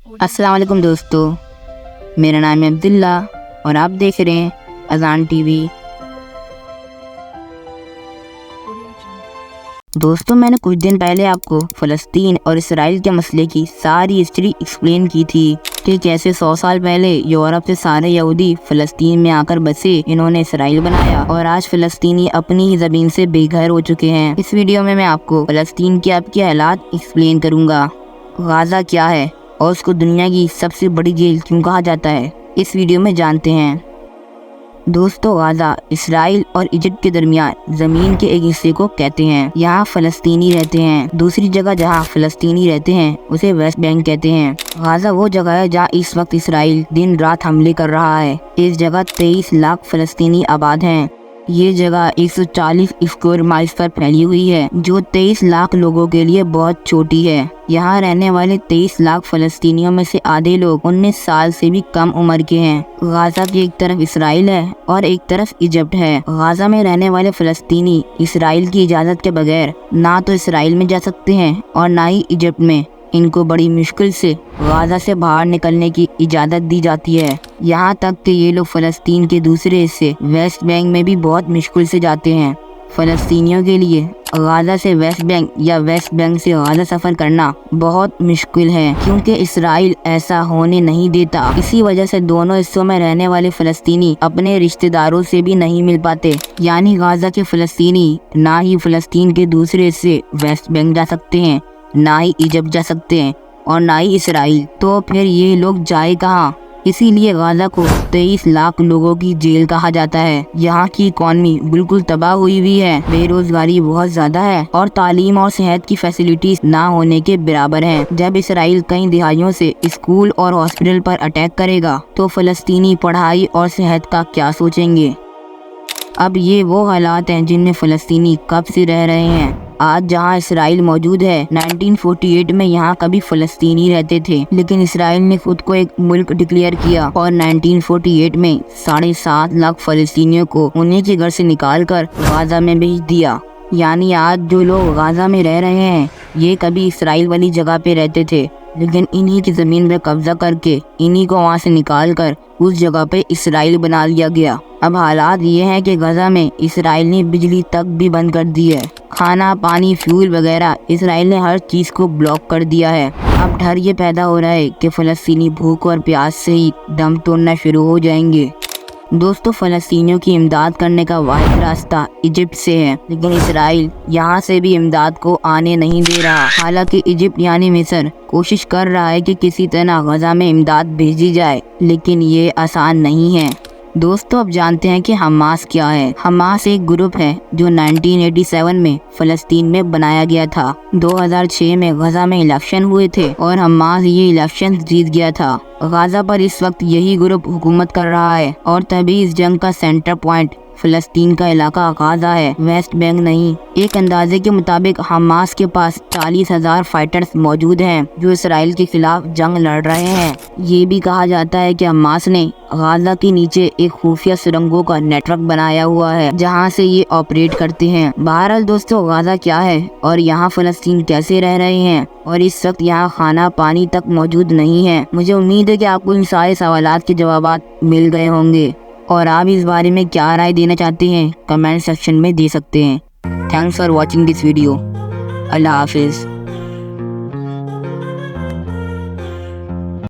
السلام علیکم دوستو، میرا نام ہے عبداللہ اور آپ دیکھ رہے ہیں اذان ٹی وی۔ دوستو، میں نے کچھ دن پہلے آپ کو فلسطین اور اسرائیل کے مسئلے کی ساری ہسٹری ایکسپلین کی تھی کہ کیسے 100 سال پہلے یورپ سے سارے یہودی فلسطین میں آ کر بسے، انہوں نے اسرائیل بنایا اور آج فلسطینی اپنی ہی زمین سے بے گھر ہو چکے ہیں۔ اس ویڈیو میں آپ کو فلسطین کے اب کے حالات ایکسپلین کروں گا۔ غازہ کیا ہے اور اس کو دنیا کی سب سے بڑی جیل کیوں کہا جاتا ہے، اس ویڈیو میں جانتے ہیں۔ دوستو، غازہ اسرائیل اور ایجپٹ کے درمیان زمین کے ایک حصے کو کہتے ہیں۔ یہاں فلسطینی رہتے ہیں۔ دوسری جگہ جہاں فلسطینی رہتے ہیں اسے ویسٹ بینک کہتے ہیں۔ غازہ وہ جگہ ہے جہاں اس وقت اسرائیل دن رات حملے کر رہا ہے۔ اس جگہ 23 لاکھ فلسطینی آباد ہیں۔ یہ جگہ 140 اسکوائر مائلز پر پھیلی ہوئی ہے، جو 23 لاکھ لوگوں کے لیے بہت چھوٹی ہے۔ یہاں رہنے والے 23 لاکھ فلسطینیوں میں سے آدھے لوگ 19 سال سے بھی کم عمر کے ہیں۔ غازہ کی ایک طرف اسرائیل ہے اور ایک طرف ایجپٹ ہے۔ غازہ میں رہنے والے فلسطینی اسرائیل کی اجازت کے بغیر نہ تو اسرائیل میں جا سکتے ہیں اور نہ ہی ایجپٹ میں۔ ان کو بڑی مشکل سے غازہ سے باہر نکلنے کی اجازت دی جاتی ہے، یہاں تک کہ یہ لوگ فلسطین کے دوسرے حصے ویسٹ بینک میں بھی بہت مشکل سے جاتے ہیں۔ فلسطینیوں کے لیے غازہ سے ویسٹ بینک یا ویسٹ بینک سے غازہ سفر کرنا بہت مشکل ہے، کیونکہ اسرائیل ایسا ہونے نہیں دیتا۔ اسی وجہ سے دونوں حصوں میں رہنے والے فلسطینی اپنے رشتہ داروں سے بھی نہیں مل پاتے، یعنی غازہ کے فلسطینی نہ ہی فلسطین کے دوسرے حصے ویسٹ بینک جا سکتے ہیں، نہ ہی ایجپٹ جا سکتے ہیں اور نہ ہی اسرائیل۔ تو پھر یہ لوگ جائے کہاں؟ اسی لیے غازہ کو 23 لاکھ لوگوں کی جیل کہا جاتا ہے۔ یہاں کی اکانومی بالکل تباہ ہوئی ہے، بے روزگاری بہت زیادہ ہے اور تعلیم اور صحت کی فیسلٹیز نہ ہونے کے برابر ہیں۔ جب اسرائیل کئی دہائیوں سے اسکول اور ہاسپٹل پر اٹیک کرے گا تو فلسطینی پڑھائی اور صحت کا کیا سوچیں گے؟ اب یہ وہ حالات ہیں جن میں فلسطینی کب سے رہ رہے ہیں۔ آج جہاں اسرائیل موجود ہے، 1948 میں یہاں کبھی فلسطینی رہتے تھے، لیکن اسرائیل نے خود کو ایک ملک ڈکلیئر کیا اور 1948 میں 7.5 لاکھ فلسطینیوں کو انہیں کے گھر سے نکال کر غازہ میں بھیج دیا۔ یعنی آج جو لوگ غازہ میں رہ رہے ہیں یہ کبھی اسرائیل والی جگہ پہ رہتے تھے، لیکن انہی کی زمین پہ قبضہ کر کے انہی کو وہاں سے نکال کر اس جگہ پہ اسرائیل بنا لیا گیا۔ اب حالات یہ ہیں کہ غزہ میں اسرائیل نے بجلی تک بھی بند کر دی ہے، کھانا پانی فیول وغیرہ اسرائیل نے ہر چیز کو بلاک کر دیا ہے۔ اب ڈر یہ پیدا ہو رہا ہے کہ فلسطینی بھوک اور پیاس سے ہی دم توڑنا شروع ہو جائیں گے۔ دوستو، فلسطینیوں کی امداد کرنے کا واحد راستہ ایجپٹ سے ہے، لیکن اسرائیل یہاں سے بھی امداد کو آنے نہیں دے رہا۔ حالانکہ ایجپٹ یعنی مصر کوشش کر رہا ہے کہ کسی طرح غزہ میں امداد بھیجی جائے، لیکن یہ آسان نہیں ہے۔ دوستو، اب جانتے ہیں کہ حماس کیا ہے۔ حماس ایک گروپ ہے جو 1987 میں فلسطین میں بنایا گیا تھا۔ 2006 میں غزہ میں الیکشن ہوئے تھے اور حماس یہ الیکشن جیت گیا تھا۔ غزہ پر اس وقت یہی گروپ حکومت کر رہا ہے اور تبھی اس جنگ کا سینٹر پوائنٹ فلسطین کا علاقہ غازہ ہے، ویسٹ بینک نہیں۔ ایک اندازے کے مطابق حماس کے پاس 40,000 فائٹرز موجود ہیں جو اسرائیل کے خلاف جنگ لڑ رہے ہیں۔ یہ بھی کہا جاتا ہے کہ حماس نے غازہ کے نیچے ایک خفیہ سرنگوں کا نیٹ ورک بنایا ہوا ہے جہاں سے یہ آپریٹ کرتے ہیں۔ بہرحال دوستو، غازہ کیا ہے اور یہاں فلسطین کیسے رہ رہے ہیں اور اس وقت یہاں کھانا پانی تک موجود نہیں ہے؟ مجھے امید ہے کہ آپ کو ان سارے سوالات کے جوابات مل گئے ہوں گے، اور آپ اس بارے میں کیا رائے دینا چاہتے ہیں کمنٹ سیکشن میں دے سکتے ہیں۔ Thanks for watching this video. اللہ حافظ۔